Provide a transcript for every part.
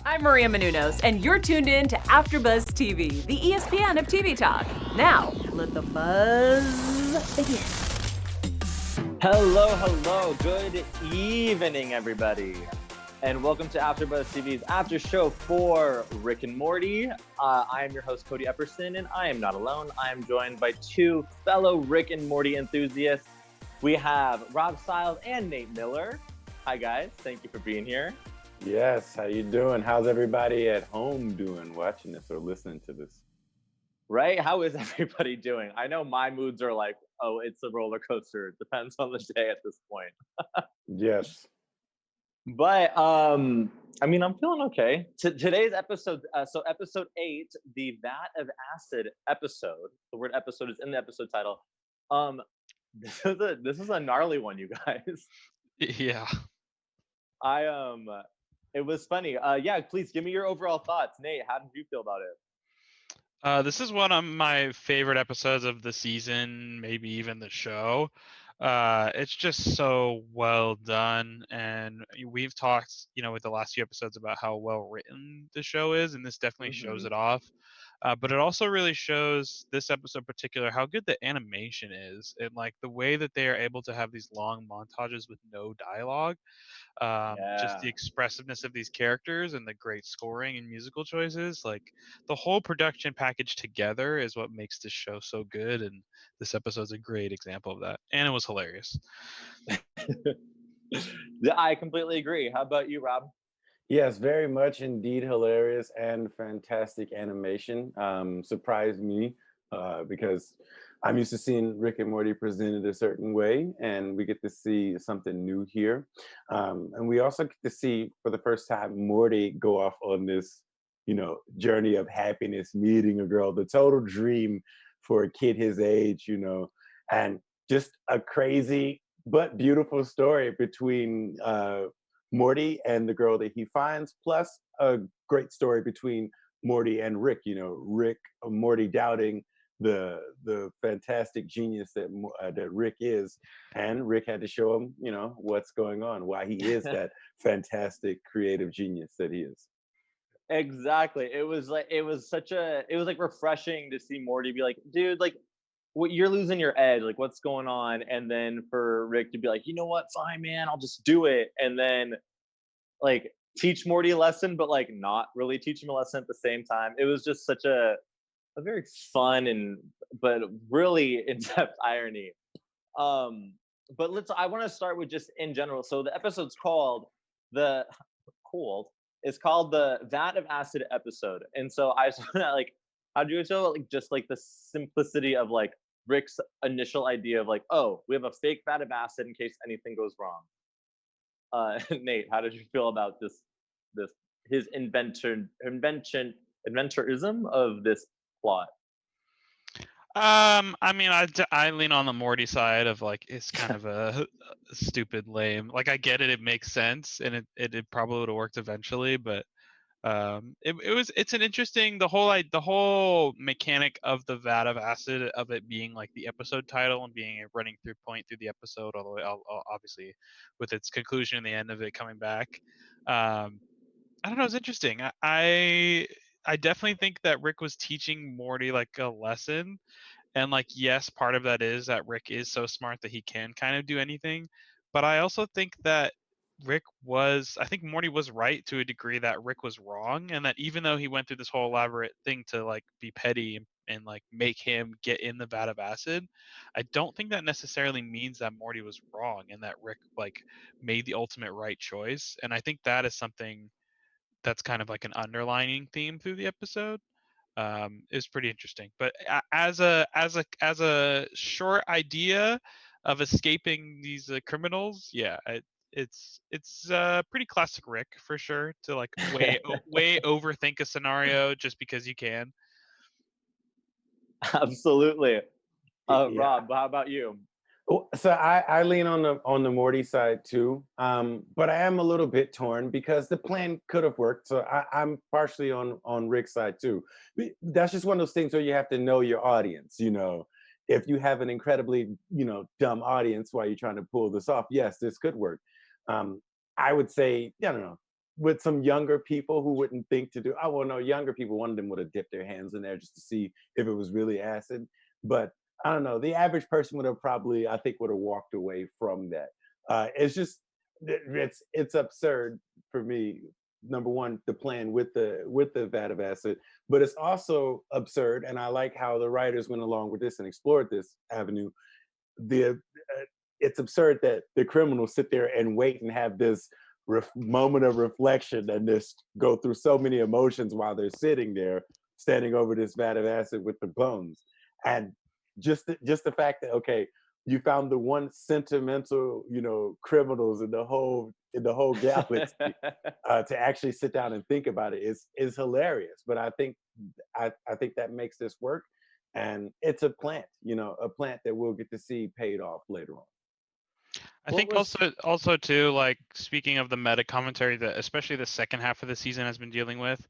I'm Maria Menounos, and you're tuned in to AfterBuzz TV, the ESPN of TV talk. Now, let the buzz begin. Hello, good evening, everybody, and welcome to AfterBuzz TV's after show for Rick and Morty. I am your host, Cody Epperson, and I am not alone. I am joined by two fellow Rick and Morty enthusiasts. We have Rob Stiles and Nate Miller. Hi, guys. Thank you for being here. Yes, how you doing? How's everybody at home doing, watching this or listening to this? Right? How is everybody doing? I know my moods are like, oh, it's a roller coaster. It depends on the day at this point. Yes. But I'm feeling okay. Today's episode, so episode 8, the Vat of Acid episode. The word episode is in the episode title. This is a gnarly one, you guys. Yeah. It was funny. Yeah, please give me your overall thoughts. Nate, how did you feel about it? This is one of my favorite episodes of the season, maybe even the show. It's just so well done, and we've talked, with the last few episodes about how well written the show is, and this definitely shows it off. But it also really shows this episode in particular how good the animation is, and like the way that they are able to have these long montages with no dialogue. Just the expressiveness of these characters and the great scoring and musical choices, like the whole production package together is what makes this show so good, and this episode's a great example of that, and it was hilarious. I completely agree. How about you, Rob? Yes, very much indeed hilarious and fantastic animation. Surprised me because I'm used to seeing Rick and Morty presented a certain way, and we get to see something new here. And we also get to see for the first time Morty go off on this, journey of happiness, meeting a girl, the total dream for a kid his age, and just a crazy but beautiful story between Morty and the girl that he finds, plus a great story between Morty and Rick. Morty doubting the fantastic genius that Rick is, and Rick had to show him, what's going on, why he is that fantastic creative genius that he is. Exactly. It was like refreshing to see Morty be like, dude, like what, you're losing your edge, like what's going on? And then for Rick to be like, you know what, fine, man, I'll just do it. And then like teach Morty a lesson, but like not really teach him a lesson at the same time. It was just such a very fun but really in-depth irony. But I want to start with just in general. So the episode's called the Vat of Acid episode. And so I just want to like, how do you feel like just like the simplicity of like Rick's initial idea of like, oh, we have a fake vat of acid in case anything goes wrong. Nate, how did you feel about this his inventorism of this plot? I lean on the Morty side of like it's kind of a stupid lame. Like I get it, it makes sense, and it probably would have worked eventually, but it's an interesting the whole mechanic of the vat of acid, of it being like the episode title and being a running through point through the episode all the way, obviously with its conclusion and the end of it coming back. I don't know, it's interesting. I definitely think that Rick was teaching Morty like a lesson, and like yes, part of that is that Rick is so smart that he can kind of do anything, but I also think that I think Morty was right to a degree that Rick was wrong, and that even though he went through this whole elaborate thing to like be petty and like make him get in the vat of acid, I don't think that necessarily means that Morty was wrong and that Rick like made the ultimate right choice. And I think that is something that's kind of like an underlining theme through the episode. Is pretty interesting. But as a short idea of escaping these criminals, yeah, it's pretty classic Rick for sure to like way overthink a scenario just because you can. Absolutely. Yeah. Rob, how about you? So I lean on the Morty side too, but I am a little bit torn because the plan could have worked. So I'm partially on Rick's side too. That's just one of those things where you have to know your audience. If you have an incredibly dumb audience while you're trying to pull this off, yes, this could work. I would say, I don't know, with some younger people who wouldn't think to do. Oh well, no, younger people, one of them would have dipped their hands in there just to see if it was really acid. But I don't know. The average person would have probably, I think, would have walked away from that. It's just, it's absurd for me. Number one, the plan with the vat of acid, but it's also absurd, and I like how the writers went along with this and explored this avenue. It's absurd that the criminals sit there and wait and have this moment of reflection and just go through so many emotions while they're sitting there standing over this vat of acid with the bones. And just the fact that, okay, you found the one sentimental, criminals in the whole galaxy, to actually sit down and think about it is hilarious. But I think that makes this work, and it's a plant, a plant that we'll get to see paid off later on. I What think was also too, like speaking of the meta commentary that especially the second half of the season has been dealing with,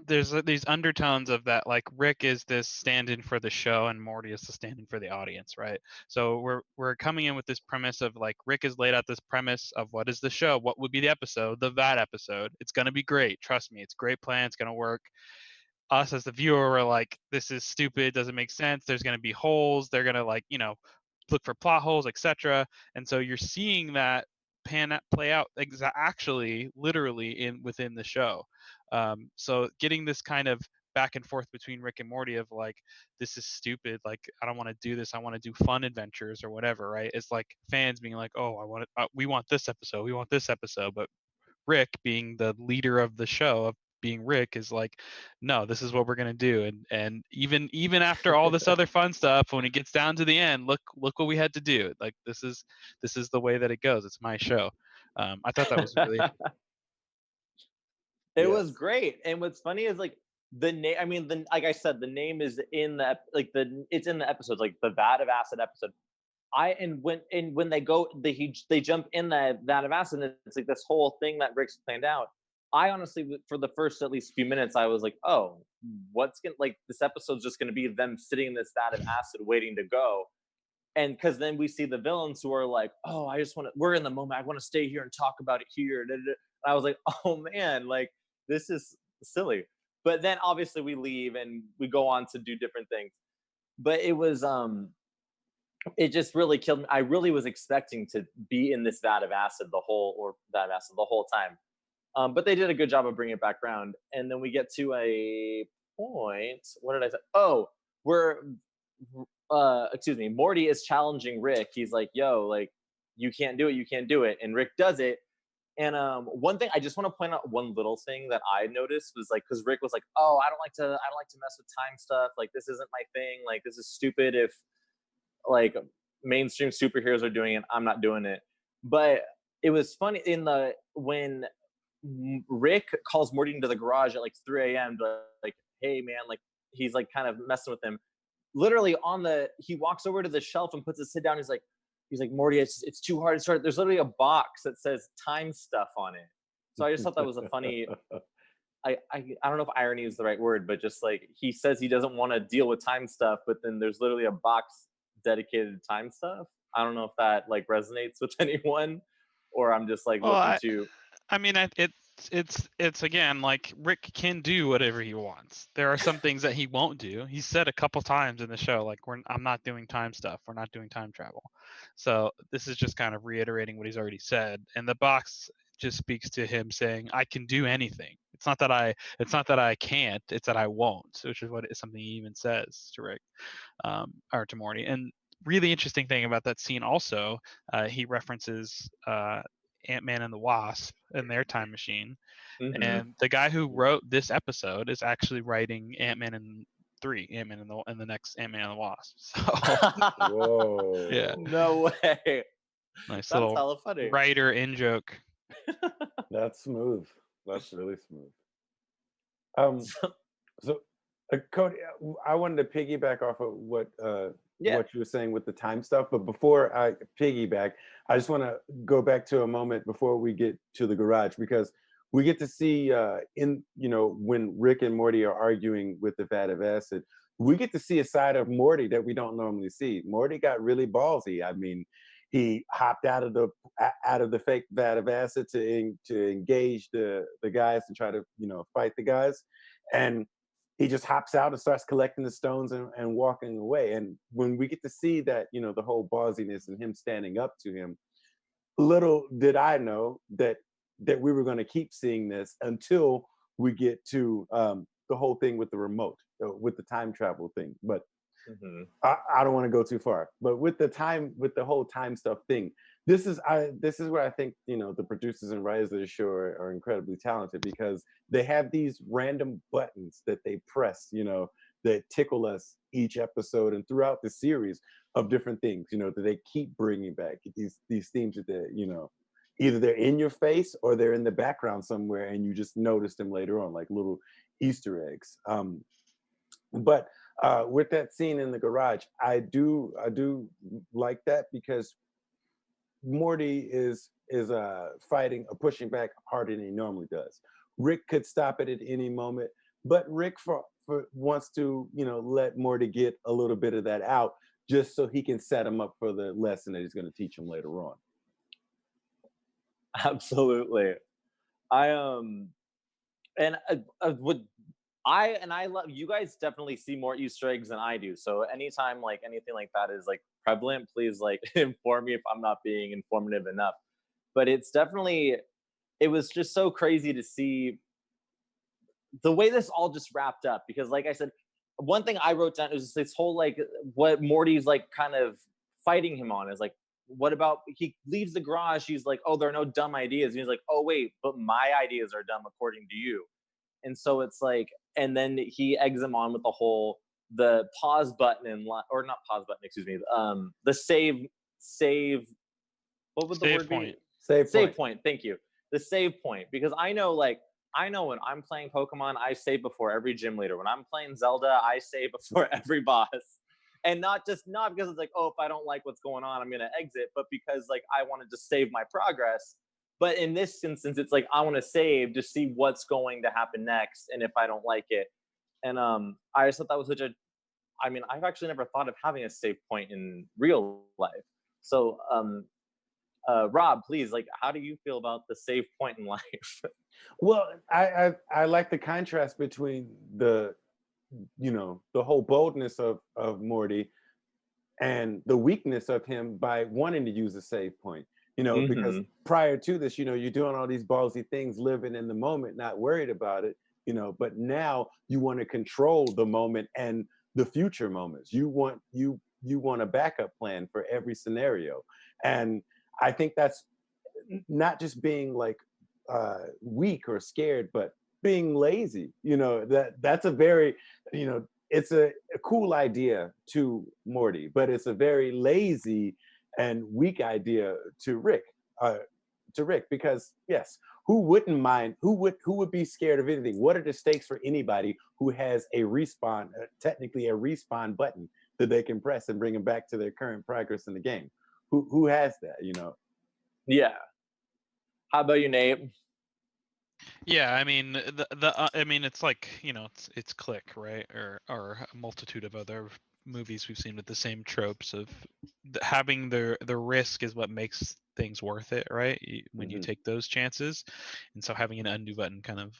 there's these undertones of that, like Rick is this stand-in for the show and Morty is the stand-in for the audience, right? So we're coming in with this premise of like Rick has laid out this premise of what is the show, what would be the episode, the VAT episode. It's gonna be great, trust me, it's a great plan, it's gonna work. Us as the viewer were like, this is stupid, doesn't make sense, there's going to be holes, they're going to like look for plot holes, etc. And so you're seeing that play out actually literally within the show. So getting this kind of back and forth between Rick and Morty of like, this is stupid, like I don't want to do this, I want to do fun adventures or whatever, right? It's like fans being like, oh, I want it, we want this episode, we want this episode. But Rick, being the leader of the show, of being Rick, is like, no, this is what we're gonna do. And even after all this other fun stuff, when it gets down to the end, look what we had to do. Like this is the way that it goes. It's my show. I thought that was really interesting. it was Yes. great. And what's funny is like the name. I mean, like I said, the name is in the it's in the episodes, like the vat of acid episode. When they go, they jump in the vat of acid, and it's like this whole thing that Rick's planned out. I honestly, for the first at least few minutes, I was like, oh, what's gonna, like, this episode's just gonna be them sitting in this vat of acid waiting to go. And because then we see the villains who are like, oh, I just want to, we're in the moment, I want to stay here and talk about it here. And I was like, oh man, like this is silly. But then obviously we leave and we go on to do different things. But it just really killed me. I really was expecting to be in this vat of acid the whole time. But they did a good job of bringing it back around. And then we get to a point. What did I say? Oh, we're excuse me. Morty is challenging Rick. He's like, "Yo, like, you can't do it. You can't do it." And Rick does it. And one thing I just want to point out, one little thing that I noticed was like, because Rick was like, "Oh, I don't like to mess with time stuff. Like, this isn't my thing. Like, this is stupid. If like mainstream superheroes are doing it, I'm not doing it." But it was funny when Rick calls Morty into the garage at like 3 a.m. to like, hey man, like he's like kind of messing with him. Literally he walks over to the shelf and puts his head down. He's like, Morty, it's too hard to start. There's literally a box that says time stuff on it. So I just thought that was a funny. I don't know if irony is the right word, but just like he says he doesn't want to deal with time stuff, but then there's literally a box dedicated to time stuff. I don't know if that like resonates with anyone, or I'm just like looking to. I mean, it's again like Rick can do whatever he wants. There are some things that he won't do. He said a couple times in the show, like I'm not doing time stuff. We're not doing time travel. So this is just kind of reiterating what he's already said. And the box just speaks to him saying, I can do anything. It's not that I can't. It's that I won't, which is something he even says to Rick, or to Morty. And really interesting thing about that scene also, he references Ant-Man and the Wasp and their time machine. Mm-hmm. And the guy who wrote this episode is actually writing Ant-Man and the next Ant-Man and the Wasp. So Whoa. yeah, No way. nice That's little hella funny. writer in joke. That's smooth. That's really smooth. So Cody, I wanted to piggyback off of what you were saying with the time stuff, but before I piggyback, I just want to go back to a moment before we get to the garage, because we get to see when Rick and Morty are arguing with the vat of acid, we get to see a side of Morty that we don't normally see. Morty got really ballsy. I mean, he hopped out of the fake vat of acid to engage the guys and try to fight the guys, and he just hops out and starts collecting the stones and walking away. And when we get to see that, the whole ballsiness and him standing up to him, little did I know that we were going to keep seeing this until we get to the whole thing with the remote, with the time travel thing. But I don't want to go too far. But with the whole time stuff thing, this is where I think the producers and writers of the show are incredibly talented, because they have these random buttons that they press, that tickle us each episode and throughout the series of different things, that they keep bringing back these themes that either they're in your face or they're in the background somewhere, and you just notice them later on, like little Easter eggs. But with that scene in the garage, I do like that, because Morty is fighting or pushing back harder than he normally does. Rick could stop it at any moment, but Rick wants to let Morty get a little bit of that out, just so he can set him up for the lesson that he's going to teach him later on. Absolutely. I and would I love, you guys definitely see more Easter eggs than I do. So anytime like anything like that is like prevalent, please like inform me if I'm not being informative enough. But it's definitely, it was just so crazy to see the way this all just wrapped up, because like I said, one thing I wrote down is this whole like what Morty's like kind of fighting him on is like, what about, he leaves the garage, he's like, oh, there are no dumb ideas, and he's like, oh wait, but my ideas are dumb according to you. And so it's like, and then he eggs him on with the pause button or not pause button, excuse me, the save what would the word point. be? Save point. Thank you. The save point, because I know when I'm playing Pokemon, I save before every gym leader. When I'm playing Zelda, I save before every boss. And not because it's like, oh, if I don't like what's going on, I'm gonna exit, but because like I want to just save my progress. But in this instance, it's like I want to save to see what's going to happen next, and if I don't like it. And I just thought that was I've actually never thought of having a save point in real life. So Rob, please, like, how do you feel about the save point in life? Well, I like the contrast between the whole boldness of Morty and the weakness of him by wanting to use a save point. Because prior to this, you're doing all these ballsy things, living in the moment, not worried about it, but now you want to control the moment and the future moments. You want a backup plan for every scenario. And I think that's not just being like weak or scared, but being lazy. That's a very, it's a cool idea to Morty, but it's a very lazy and weak idea to Rick. Because yes, who wouldn't mind? Who would be scared of anything? What are the stakes for anybody who has a respawn, technically a respawn button that they can press and bring them back to their current progress in the game? Who has that? Yeah. How about you, Nate? Yeah, I mean it's like it's Click, right, or a multitude of other movies we've seen with the same tropes of having the risk is what makes things worth it, right? When you take those chances, and so having an undo button kind of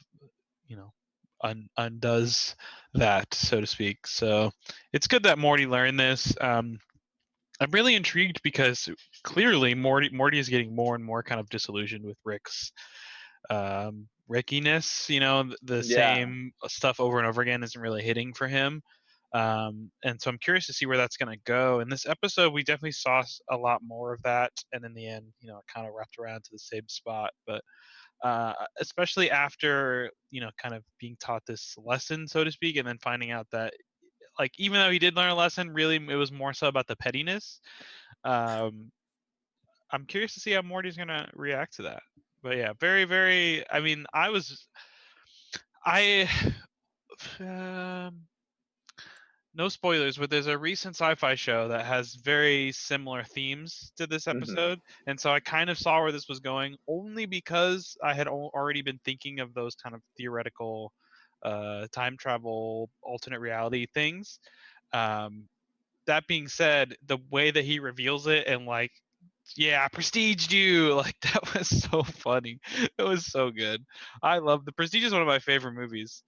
undoes that, so to speak. So it's good that Morty learned this. I'm really intrigued because clearly Morty is getting more and more kind of disillusioned with Rick's Rickiness. The same stuff over and over again isn't really hitting for him. And so I'm curious to see where that's going to go. In this episode, we definitely saw a lot more of that, and in the end, it kind of wrapped around to the same spot. But especially after kind of being taught this lesson, so to speak, and then finding out that, like, even though he did learn a lesson, really it was more so about the pettiness. I'm curious to see how Morty's going to react to that. But yeah, very, very. I mean, no spoilers, but there's a recent sci-fi show that has very similar themes to this episode, and so I kind of saw where this was going, only because I had already been thinking of those kind of theoretical time travel, alternate reality things. That being said, the way that he reveals it and like yeah, prestiged you. Like that was so funny. It was so good. I love The Prestige is one of my favorite movies.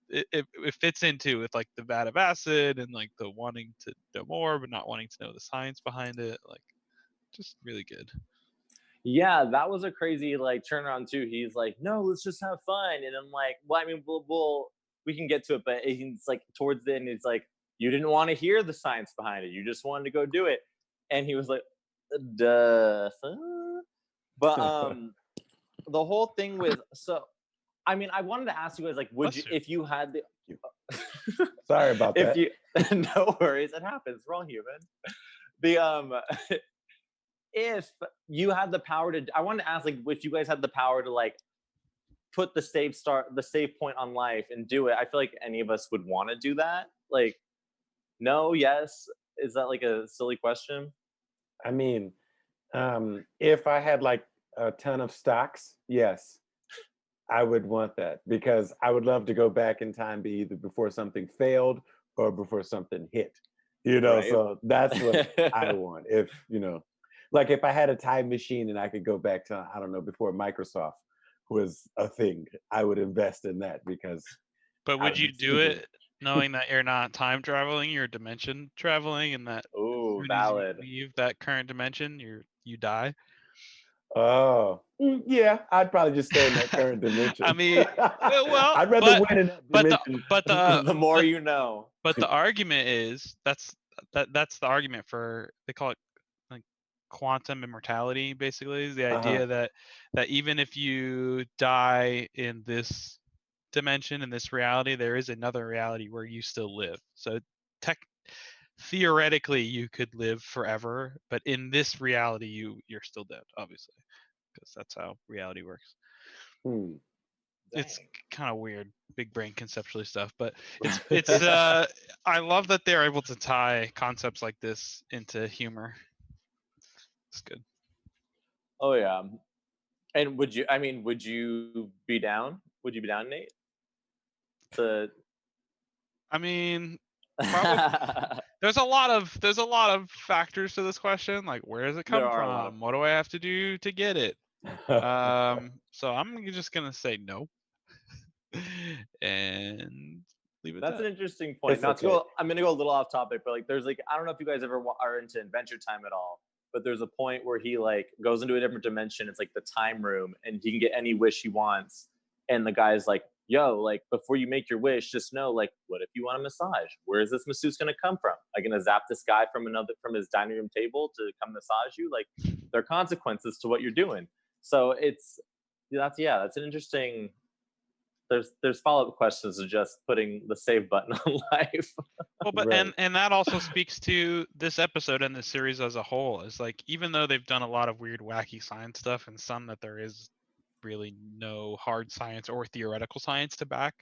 It fits into with like the vat of acid and like the wanting to know more but not wanting to know the science behind it. Like just really good. Yeah, that was a crazy like turnaround too. He's like, no, let's just have fun, and I'm like, well, I mean, we can get to it, but he's like towards the end, he's like, you didn't want to hear the science behind it, you just wanted to go do it, and he was like, duh. But the whole thing with I mean, I wanted to ask you guys like, would you, if you had the Sorry about if that. you no worries, it happens, we're all human. The if you had the power to, I wanted to ask like, if you guys had the power to like put the save point on life and do it, I feel like any of us would want to do that. Like, no, yes, is that like a silly question? I mean, if I had like a ton of stocks, yes, I would want that because I would love to go back in time, be either before something failed or before something hit. Right. So that's what I want. If like if I had a time machine and I could go back to, I don't know, before Microsoft was a thing, I would invest in that because. But would you do it knowing that you're not time traveling, you're dimension traveling, and that as soon as you valid. leave that current dimension, you die? Oh, yeah, I'd probably just stay in that current dimension. I mean, well, I'd rather win in that dimension. The more you know. But the argument is that's the argument for, they call it like quantum immortality. Basically, is the idea that even if you die in this dimension, in this reality, there is another reality where you still live. So theoretically you could live forever, but in this reality you're still dead, obviously, because that's how reality works. It's kind of weird, big brain conceptually stuff, but it's I love that they're able to tie concepts like this into humor. It's good. Oh yeah. And would you be down? Would you be down, Nate? I mean, probably. There's a lot of factors to this question. Like, where does it come from? What do I have to do to get it? So I'm just gonna say no, and leave it. That's an interesting point. I'm gonna go a little off topic, but like, there's like, I don't know if you guys ever are into Adventure Time at all, but there's a point where he like goes into a different dimension. It's like the time room, and he can get any wish he wants. And the guy's like, yo, like, before you make your wish, just know, like, what if you want a massage? Where is this masseuse gonna come from? Am I gonna zap this guy from his dining room table to come massage you? Like, there are consequences to what you're doing. So that's an interesting. There's follow-up questions of just putting the save button on life. Well, but right. and that also speaks to this episode and the series as a whole. Is like, even though they've done a lot of weird, wacky science stuff, and some that there is really no hard science or theoretical science to back,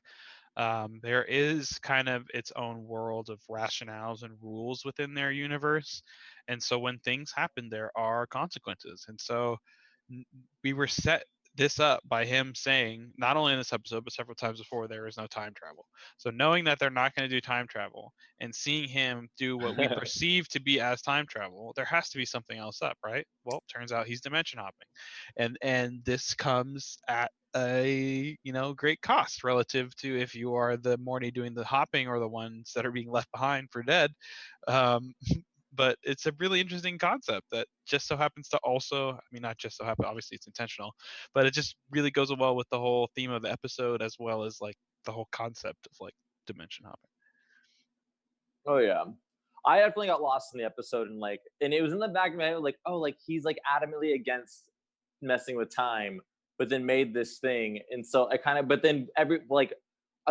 there is kind of its own world of rationales and rules within their universe. And so when things happen, there are consequences. And so we were set this up by him saying, not only in this episode, but several times before, there is no time travel. So knowing that they're not going to do time travel and seeing him do what we perceive to be as time travel, there has to be something else up, right? Well, turns out he's dimension hopping. And this comes at a great cost relative to if you are the Morty doing the hopping or the ones that are being left behind for dead. But it's a really interesting concept that just so happens to also, I mean, not just so happen, obviously it's intentional, but it just really goes well with the whole theme of the episode, as well as like the whole concept of like dimension hopping. Oh yeah. I definitely got lost in the episode, and it was in the back of my head, like, oh, like he's like adamantly against messing with time, but then made this thing. And so but then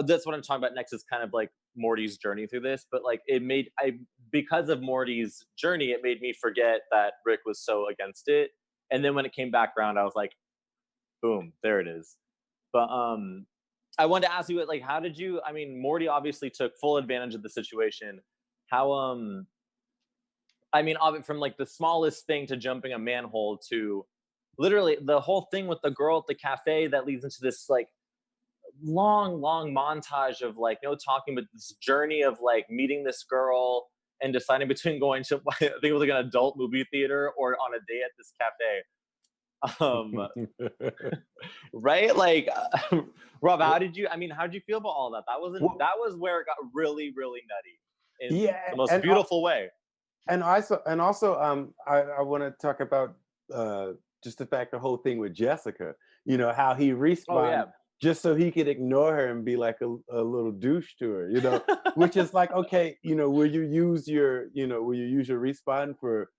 that's what I'm talking about next, is kind of like Morty's journey through this. But like because of Morty's journey, it made me forget that Rick was so against it. And then when it came back around, I was like, boom, there it is. But I wanted to ask you, like, how did you, I mean, Morty obviously took full advantage of the situation. How, I mean, from like the smallest thing to jumping a manhole to literally the whole thing with the girl at the cafe that leads into this like long montage of like no talking, but this journey of like meeting this girl and deciding between going to I think it was like an adult movie theater or on a day at this cafe. Right? Like, Rob, how did you feel about all that? Well, That was where it got really, really nutty in yeah, the most and beautiful way. also, I want to talk about just the fact the whole thing with Jessica. You know how he Oh respawned yeah. just so he could ignore her and be like a little douche to her. You know, which is like, okay, will you use your respawn for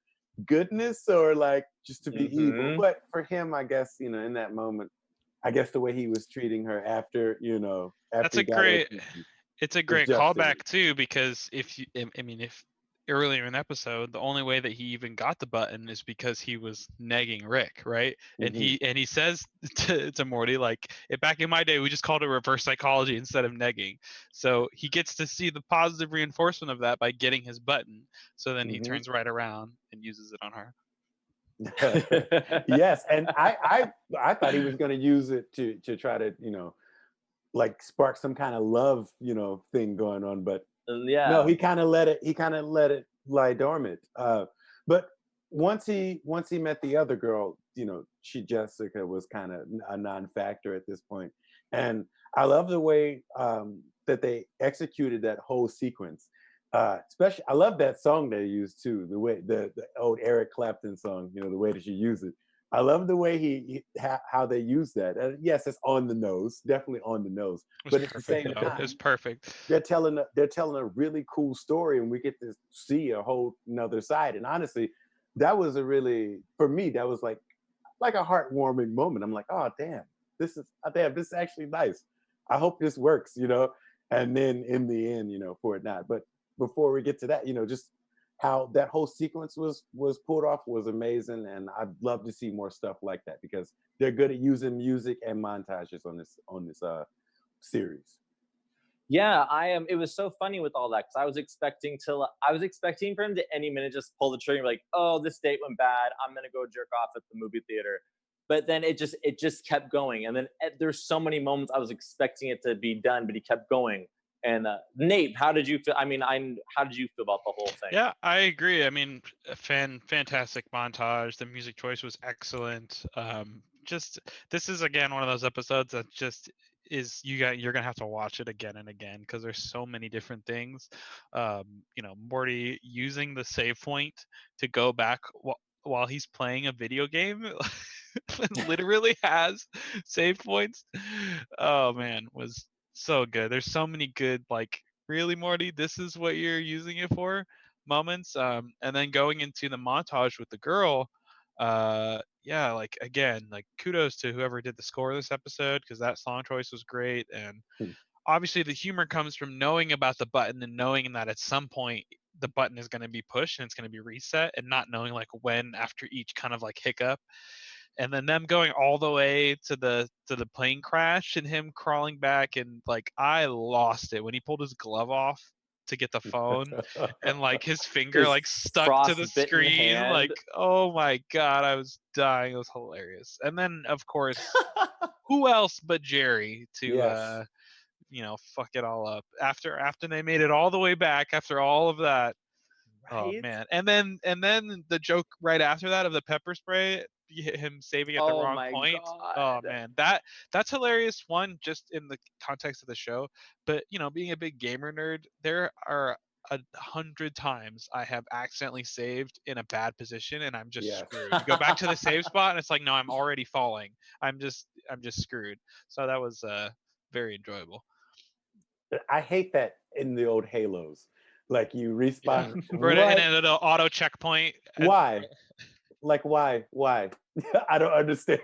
goodness or like just to be evil? Hmm. But for him, I guess in that moment, I guess the way he was treating her after That's after a he got her great attention it's a was great just to callback too, because if you I mean if earlier in the episode the only way that he even got the button is because he was negging Rick, right? And him. he says to Morty, like, back in my day we just called it reverse psychology instead of negging. So he gets to see the positive reinforcement of that by getting his button. So then he Hmm. turns right around and uses it on her. Yes, and I thought he was going to use it to try to like spark some kind of love thing going on, but no, Yeah. he kind of let it lie dormant. But once he met the other girl, Jessica was kind of a non-factor at this point, and I love the way that they executed that whole sequence. Especially, I love that song they used too. The way the old Eric Clapton song, the way that you use it. I love the way how they use that. Yes, it's on the nose, definitely on the nose. It was But at the perfect same though. It was time, perfect. they're telling a really cool story, and we get to see a whole another side. And honestly, that was for me, that was like a heartwarming moment. I'm like, oh damn, this is actually nice. I hope this works. And then in the end, for it not. But before we get to that, just how that whole sequence was pulled off was amazing, and I'd love to see more stuff like that because they're good at using music and montages on this series. Yeah, I am. It was so funny with all that because I was expecting for him to any minute just pull the trigger, like, oh, this date went bad. I'm gonna go jerk off at the movie theater. But then it just kept going, and then there's so many moments I was expecting it to be done, but he kept going. And Nate, how did you feel? I mean, how did you feel about the whole thing? Yeah, I agree. I mean, a fantastic montage. The music choice was excellent. Just this is again one of those episodes that just you're gonna have to watch it again and again because there's so many different things. Morty using the save point to go back while he's playing a video game, literally has save points. Oh man, was so good. There's so many good, like, really, Morty, this is what you're using it for moments. And then going into the montage with the girl, yeah, like, again, like, kudos to whoever did the score of this episode because that song choice was great. And Hmm. obviously the humor comes from knowing about the button and knowing that at some point the button is going to be pushed and it's going to be reset, and not knowing like when after each kind of like hiccup. And then them going all the way to the plane crash and him crawling back, and like I lost it when he pulled his glove off to get the phone and like his finger His like stuck to the frostbitten screen. Like, hand. oh my god, I was dying. It was hilarious. And then of course, who else but Jerry to Yes, fuck it all up after they made it all the way back after all of that. Oh Right? man. And then the joke right after that of the pepper spray, him saving at the Oh wrong my point. Oh god. man. That's hilarious, one, just in the context of the show. But being a big gamer nerd, there are 100 times I have accidentally saved in a bad position and I'm just yes. screwed. You go back to the save spot and it's like, no, I'm already falling. I'm just screwed. So that was very enjoyable. I hate that in the old Halos. Like you Yeah. respawn. Or in What? an auto checkpoint. And Why? Like why? Why? I don't understand.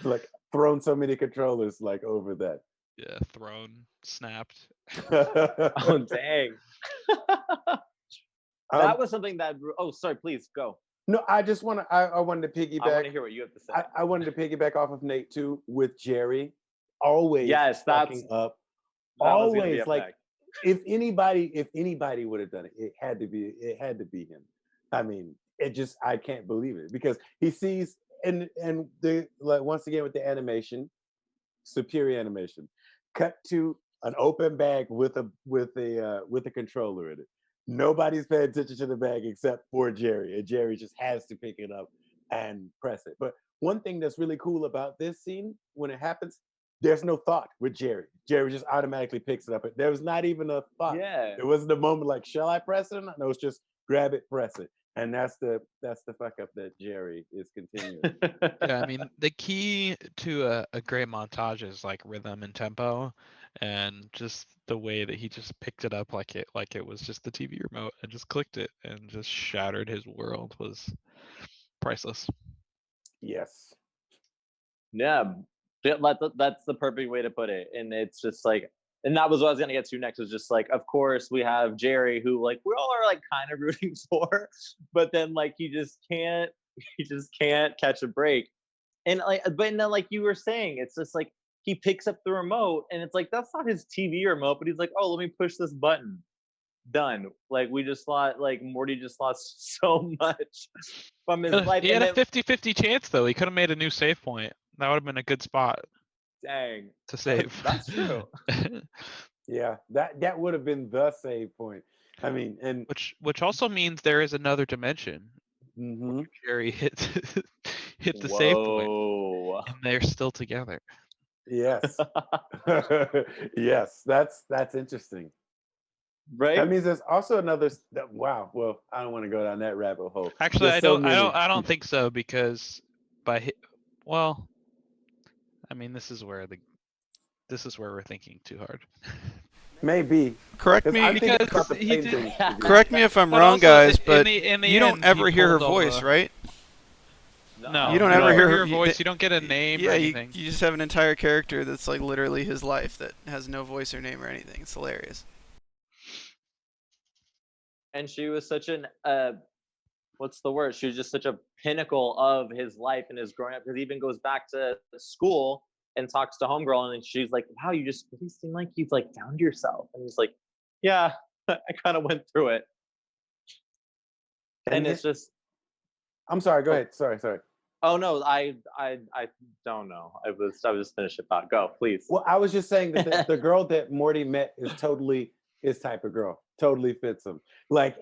Like thrown so many controllers like over that. yeah, thrown, snapped. Oh dang. um, That was something that. Oh, sorry. Please go. no, I just want to. I wanted to I want piggyback. to hear what you have to say. I wanted to piggyback off of Nate too with Jerry. Always Yes, fucking up. that was gonna be Always up like next. if anybody would have done it, it had to be him. I mean, I can't believe it because he sees and the like once again with the animation, superior animation, cut to an open bag with a controller in it. Nobody's paying attention to the bag except for Jerry, and Jerry just has to pick it up and press it. But one thing that's really cool about this scene, when it happens, there's no thought with Jerry. Jerry just automatically picks it up. There was not even a thought. Yeah. It wasn't a moment like, shall I press it or not? No, it's just grab it, press it. And that's the fuck up that Jerry is continuing. Yeah, I mean, the key to a great montage is like rhythm and tempo, and just the way that he just picked it up like it was just the TV remote and just clicked it and just shattered his world was priceless. Yes. Yeah, that's the perfect way to put it. And it's just like, and that was what I was gonna get to next. Was just like, of course, we have Jerry, who like we all are like kind of rooting for, but then like he just can't catch a break. And like, but then like you were saying, it's just like he picks up the remote, and it's like that's not his TV remote, but he's like, oh, let me push this button. Done. Like we just lost, like Morty just lost so much from his life. He had And a 50-50 chance though. He could have made a new save point. That would have been a good spot dang, to save. that's true. Yeah, that would have been the save point. I mean, and which also means there is another dimension. mhm. Jerry hit the save point, Whoa. and they're still together. Yes. Yes, that's interesting. Right? That means there's also another. Wow. Well, I don't want to go down that rabbit hole. Actually, There's I so don't. many. I don't think so because well, I mean, this is where we're thinking too hard. Maybe. Correct 'Cause me. I'm thinking Because about the he plain did- things to do. Correct me if I'm But wrong, also, guys, in but the you don't end, ever he hear her pulled voice, off right? No. You don't you ever don't hear hear her her voice. You don't get a name or Yeah, anything. you just have an entire character that's like literally his life that has no voice or name or anything. It's hilarious. And she was such an what's the word? She was just such a pinnacle of his life and his growing up, because he even goes back to school and talks to homegirl, and she's like, wow, you just really seem like you've like found yourself. And he's like, yeah, I kind of went through it. And it's just, I'm sorry. Go Oh. ahead. Sorry. oh no, I don't know. I was just finishing thought. Go, please. Well, I was just saying that the girl that Morty met is totally his type of girl. Totally fits him. Like,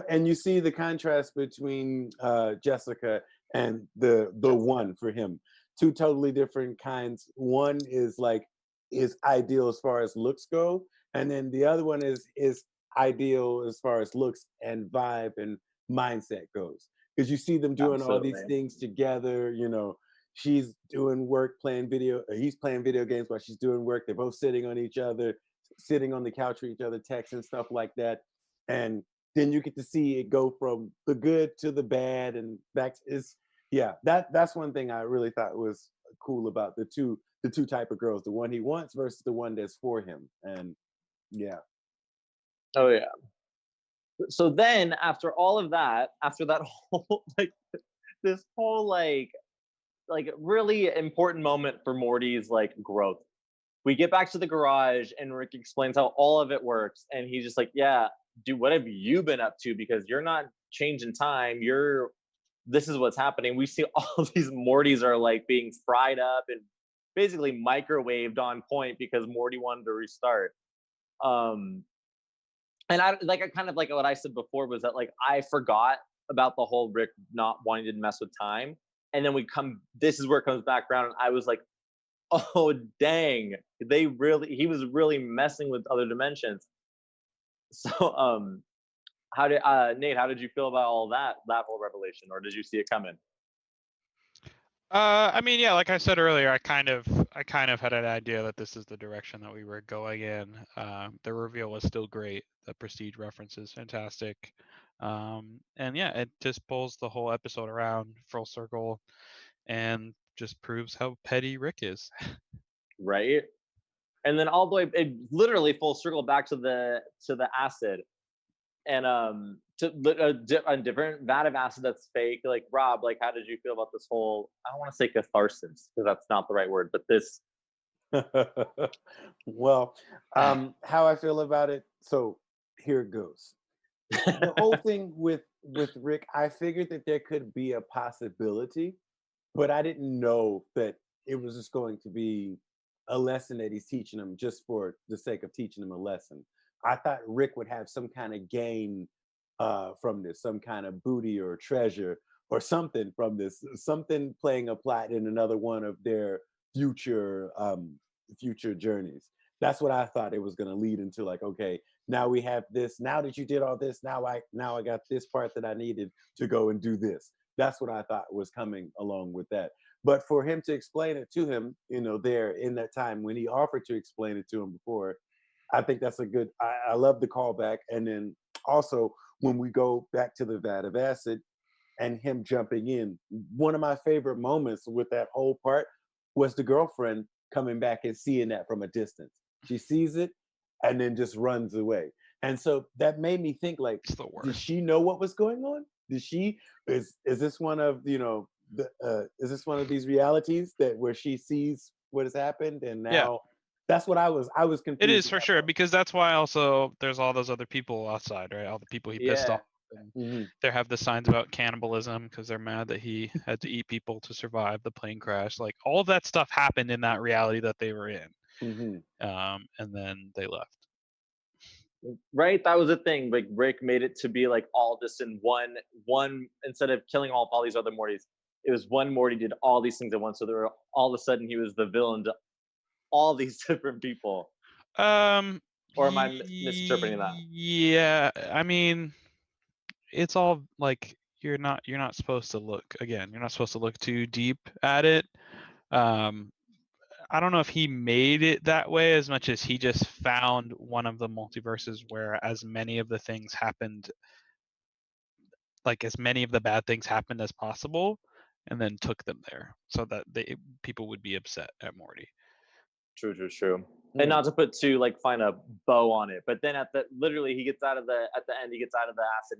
and you see the contrast between Jessica and the one for him. Two totally different kinds. One is like is ideal as far as looks go, and then the other one is ideal as far as looks and vibe and mindset goes. Because you see them doing all these Absolutely. things together. She's doing work, he's playing video games while she's doing work. They're both sitting on each other, sitting on the couch with each other, texting, stuff like that. And then you get to see it go from the good to the bad and back. That's one thing I really thought was cool about the two type of girls, the one he wants versus the one that's for him. And yeah. Oh yeah. So then after all of that, after that whole like this whole like really important moment for Morty's like growth, we get back to the garage and Rick explains how all of it works, and he's just like, yeah, dude, what have you been up to? Because you're not changing time. This is what's happening. We see all these Mortys are like being fried up and basically microwaved on point because Morty wanted to restart. And I kind of like what I said before was that like I forgot about the whole Rick not wanting to mess with time. And then this is where it comes back around. And I was like, oh dang, he was really messing with other dimensions. So Nate, how did you feel about all that whole revelation, or did you see it coming? I mean, yeah, like I said earlier, I kind of had an idea that this is the direction that we were going in. The reveal was still great. The Prestige reference is fantastic. And yeah, it just pulls the whole episode around full circle and just proves how petty Rick is. Right. And then all the way, it literally full circle back to the acid, and to a different vat of acid that's fake. Like Rob, like how did you feel about this whole? I don't want to say catharsis because that's not the right word, but this. Well, how I feel about it. So here it goes. The whole thing with Rick, I figured that there could be a possibility, but I didn't know that it was just going to be a lesson that he's teaching him just for the sake of teaching him a lesson. I thought Rick would have some kind of gain from this, some kind of booty or treasure or something from this, something playing a plot in another one of their future journeys. That's what I thought it was going to lead into. Like, okay, now we have this. Now that you did all this, now I got this part that I needed to go and do this. That's what I thought was coming along with that. But for him to explain it to him, there in that time when he offered to explain it to him before, I think that's a good. I love the callback, and then also when we go back to the vat of acid and him jumping in, one of my favorite moments with that whole part was the girlfriend coming back and seeing that from a distance. She sees it and then just runs away. And so that made me think, like, It's the did worst. she know what was going on? Did she is this one of is this one of these realities that where she sees what has happened and now Yeah. that's what I was confused. It is with for that sure, part. because that's why also there's all those other people outside, right? All the people he pissed Yeah. off. And Mhm, they have the signs about cannibalism because they're mad that he had to eat people to survive the plane crash. Like all of that stuff happened in that reality that they were in. mhm. And then they left. Right, that was the thing. Like Rick made it to be like all this in one instead of killing all these other Mortys. It was one Morty did all these things at once. So there were all of a sudden he was the villain to all these different people. Or am I misinterpreting that? Yeah, I mean, it's all like you're not supposed to look again. You're not supposed to look too deep at it. Um, I don't know if he made it that way as much as he just found one of the multiverses where as many of the things happened, like as many of the bad things happened as possible, and then took them there so that people would be upset at Morty. True. And Hmm. not to put too like find a bow on it, but then literally he gets out of the at the end he gets out of the acid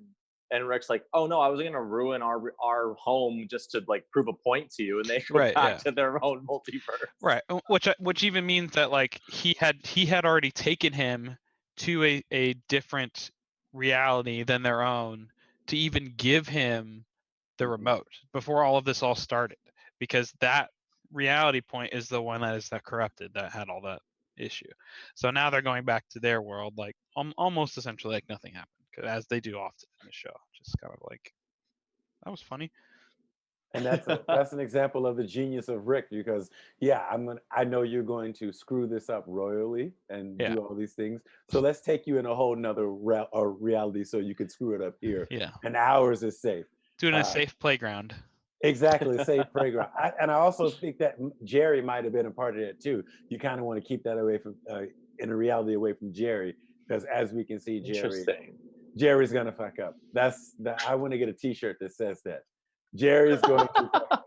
and Rick's like, oh no, I was gonna ruin our home just to like prove a point to you, and they go Right, back yeah. to their own multiverse. Right, which even means that like he had already taken him to a different reality than their own to even give him the remote before all of this all started, because that reality point is the one that is that corrupted, that had all that issue. So now they're going back to their world like almost essentially like nothing happened, as they do often in the show. Just kind of like, that was funny. And that's an example of the genius of Rick, because I know you're going to screw this up royally and Yeah. do all these things. So let's take you in a whole nother reality so you can screw it up here. Yeah. And ours is safe. Doing a Uh, safe playground. Exactly, safe playground. And I also think that Jerry might have been a part of that too. You kind of want to keep that away from in a reality away from Jerry, because as we can see, Interesting. Jerry's gonna fuck up. I want to get a T-shirt that says that Jerry's going to fuck up.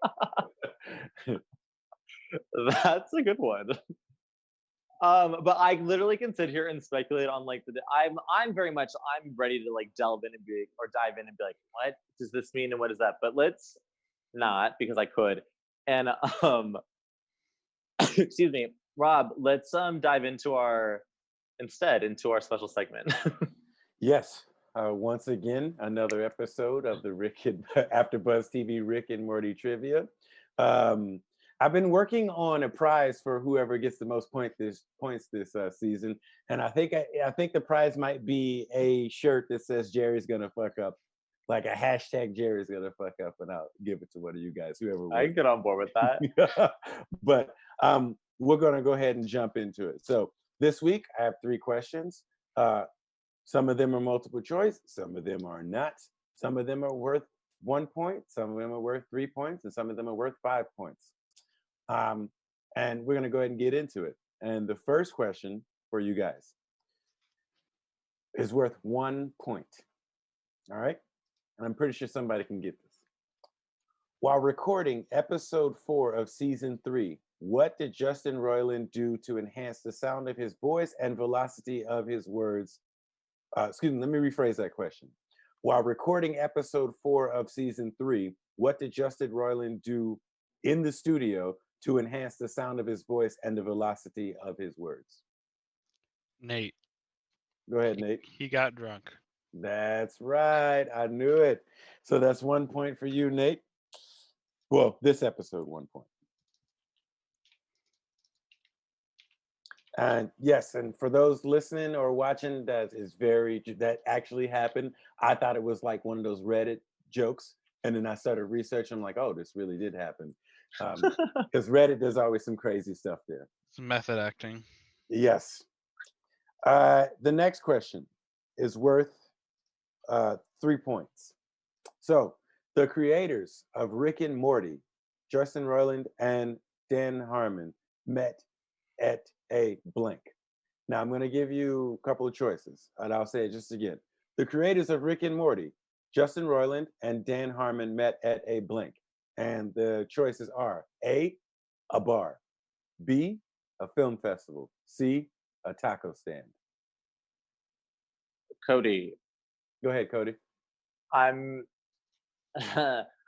That's a good one. But I literally can sit here and speculate on like I'm very much I'm ready to like delve in and dive in and be like, what does this mean and what is that? But let's not, because I could. And excuse me, Rob, let's dive into our special segment. Yes. Once again, another episode of the AfterBuzz TV Rick and Morty trivia. I've been working on a prize for whoever gets the most points this season, and I think the prize might be a shirt that says "Jerry's gonna fuck up," like a hashtag "Jerry's gonna fuck up," and I'll give it to one of you guys, whoever I wins. can get on board with that. But we're gonna go ahead and jump into it. So this week I have 3 questions. Some of them are multiple choice, some of them are not. Some of them are worth 1 point, some of them are worth 3 points, and some of them are worth 5 points. And we're going to go ahead and get into it. And the first question for you guys is worth 1 point. All right? And I'm pretty sure somebody can get this. While recording episode 4 of season 3, what did Justin Roiland do to enhance the sound of his voice and velocity of his words? Excuse me, let me rephrase that question. While recording episode 4 of season 3, what did Justin Roiland do in the studio to enhance the sound of his voice and the velocity of his words? Nate. Go ahead, Nate. He got drunk. That's right. I knew it. So that's 1 point for you, Nate. Well, this episode, 1 point. And yes, and for those listening or watching, that actually happened. I thought it was like one of those Reddit jokes, and then I started researching. I'm like, oh, this really did happen, because Reddit, there's always some crazy stuff there. It's method acting. Yes. The next question is worth 3 points. So the creators of Rick and Morty, Justin Roiland and Dan Harmon, met at a blank. Now I'm going to give you a couple of choices, and I'll say it just again. The creators of Rick and Morty, Justin Roiland and Dan Harmon, met at a blank. And the choices are A, a bar, B, a film festival, C, a taco stand. Cody, Go ahead, Cody. I'm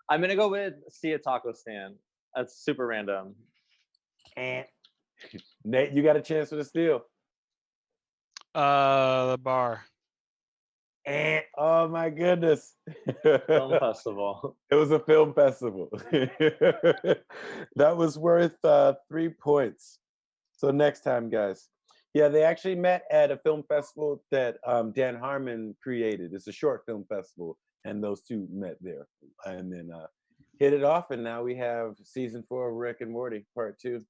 I'm gonna go with see a taco stand. That's super random. And Nate, you got a chance for the steal. The bar. And oh my goodness. Film festival. It was a film festival. That was worth 3 points. So next time, guys. Yeah, they actually met at a film festival that Dan Harmon created. It's a short film festival, and those two met there, and then hit it off. And now we have season 4 of Rick and Morty, part 2.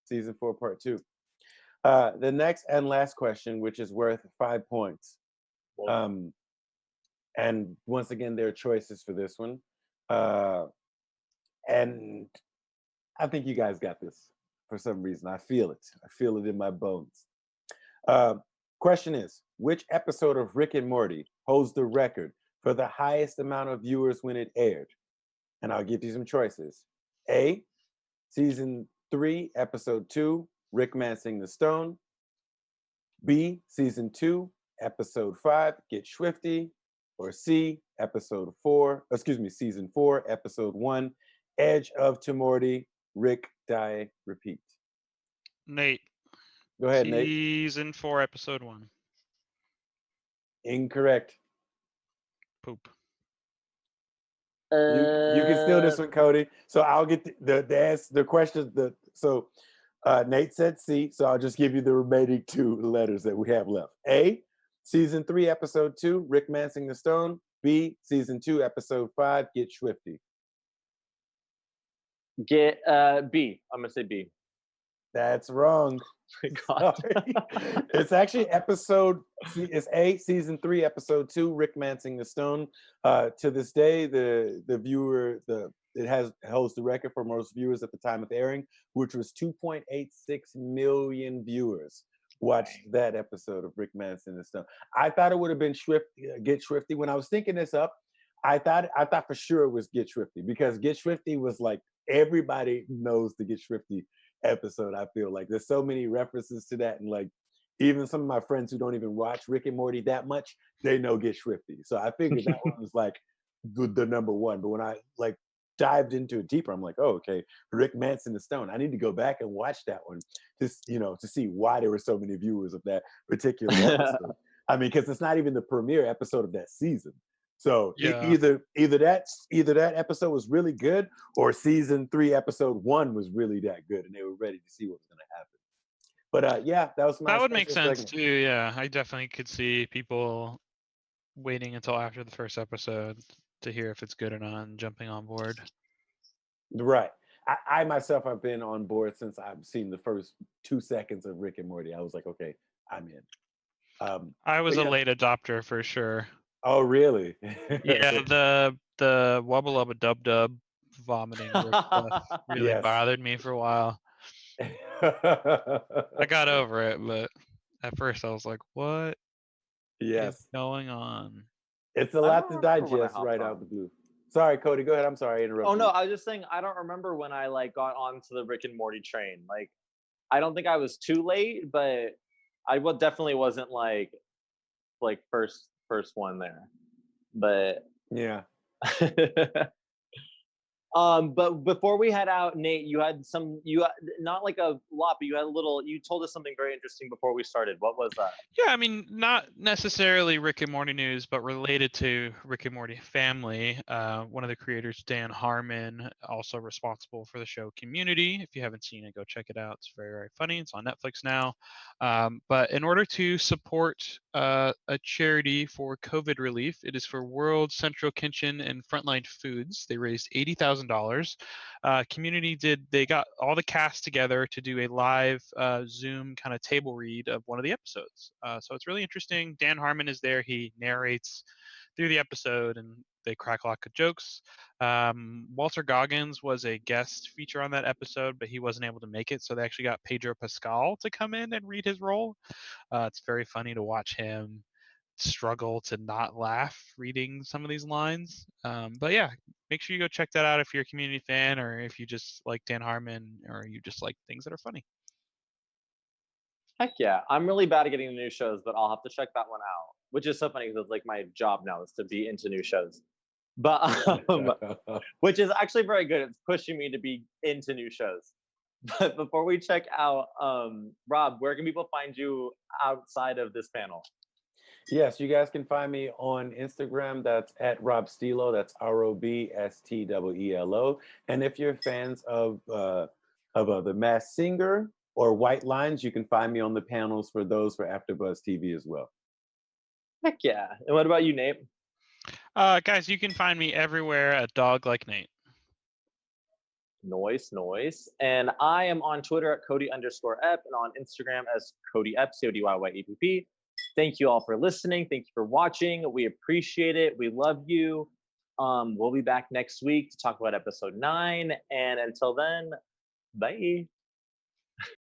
Season 4, part 2. The next and last question, which is worth 5 points. And once again, there are choices for this one. And I think you guys got this for some reason. I feel it. I feel it in my bones. Question is, which episode of Rick and Morty holds the record for the highest amount of viewers when it aired? And I'll give you some choices. A, season 3, episode 2, Rick Mansing the Stone. B, season 2, episode 5, Get Swifty. Or C, season 4, episode 1, Edge of Tomorty, Rick Die Repeat. Nate. Go ahead, Nate. Season 4, episode 1. Incorrect. Poop. You can steal this one, Cody. So I'll get the question. Nate said C, so I'll just give you the remaining 2 letters that we have left. A, season 3, episode 2, Rick Mansing the Stone. B, season 2, episode 5, Get Swifty. Get B. I'm gonna say B. That's wrong. It's actually it's A, season 3, episode 2, Rick Mansing the Stone. To this day, it holds the record for most viewers at the time of airing, which was 2.86 million viewers watched that episode of Rick Mansing the Stone. I thought it would have been Get Swifty. When I was thinking this up, I thought for sure it was Get Swifty, because Get Swifty was like, everybody knows the Get Swifty episode. I feel like there's so many references to that, and like even some of my friends who don't even watch Rick and Morty that much, they know Get Swifty. So I figured that one was like the number one. But when I like dived into it deeper, I'm like, oh, okay, Rick Mansing the Stone. I need to go back and watch that one to see why there were so many viewers of that particular episode. I mean, because it's not even the premiere episode of that season. So Yeah. either that episode was really good, or season 3, episode 1 was really that good, and they were ready to see what was going to happen. But yeah, that was my. That would make sense segment. too. Yeah, I definitely could see people waiting until after the first episode to hear if it's good or not and jumping on board. Right. I myself have been on board since I've seen the first 2 seconds of Rick and Morty. I was like, okay, I'm in. I was a yeah. late adopter for sure. Oh, really? Yeah, the wubba lubba dub dub vomiting stuff really Yes. bothered me for a while. I got over it, but at first I was like, what Yes. is going on? It's a I lot don't to remember when I digest hopped right on. out the blue. Sorry, Cody, go ahead. I'm sorry, I interrupted. Oh no, I was just saying I don't remember when I like got onto the Rick and Morty train. Like, I don't think I was too late, but I definitely wasn't like first one there. But Yeah. But before we head out, Nate, you had not like a lot, but you told us something very interesting before we started. What was that? Yeah, I mean, not necessarily Rick and Morty news, but related to Rick and Morty family. One of the creators, Dan Harmon, also responsible for the show Community. If you haven't seen it, go check it out. It's very, very funny. It's on Netflix now. But in order to support a charity for COVID relief, it is for World Central Kitchen and Frontline Foods. They raised $80,000. Community they got all the cast together to do a live Zoom kind of table read of one of the episodes. So it's really interesting. Dan Harmon is there. He narrates through the episode and they crack a lot of jokes. Walter Goggins was a guest feature on that episode, but he wasn't able to make it. So they actually got Pedro Pascal to come in and read his role. It's very funny to watch him struggle to not laugh reading some of these lines. But yeah, make sure you go check that out if you're a Community fan or if you just like Dan Harmon or you just like things that are funny. Heck yeah. I'm really bad at getting new shows, but I'll have to check that one out, which is so funny because it's like my job now is to be into new shows. But which is actually very good. It's pushing me to be into new shows. But before we check out, Rob, where can people find you outside of this panel? Yes, you guys can find me on Instagram. That's at Rob Stilo. That's ROBSTEELO. And if you're fans of The Masked Singer or White Lines, you can find me on the panels for those for AfterBuzz TV as well. Heck yeah. And what about you, Nate? Guys, you can find me everywhere at Dog Like Nate. Noise. And I am on Twitter at Cody_Epp and on Instagram as CodyEpp, CODYYEPP. Thank you all for listening. Thank you for watching. We appreciate it. We love you. We'll be back next week to talk about episode 9. And until then, bye.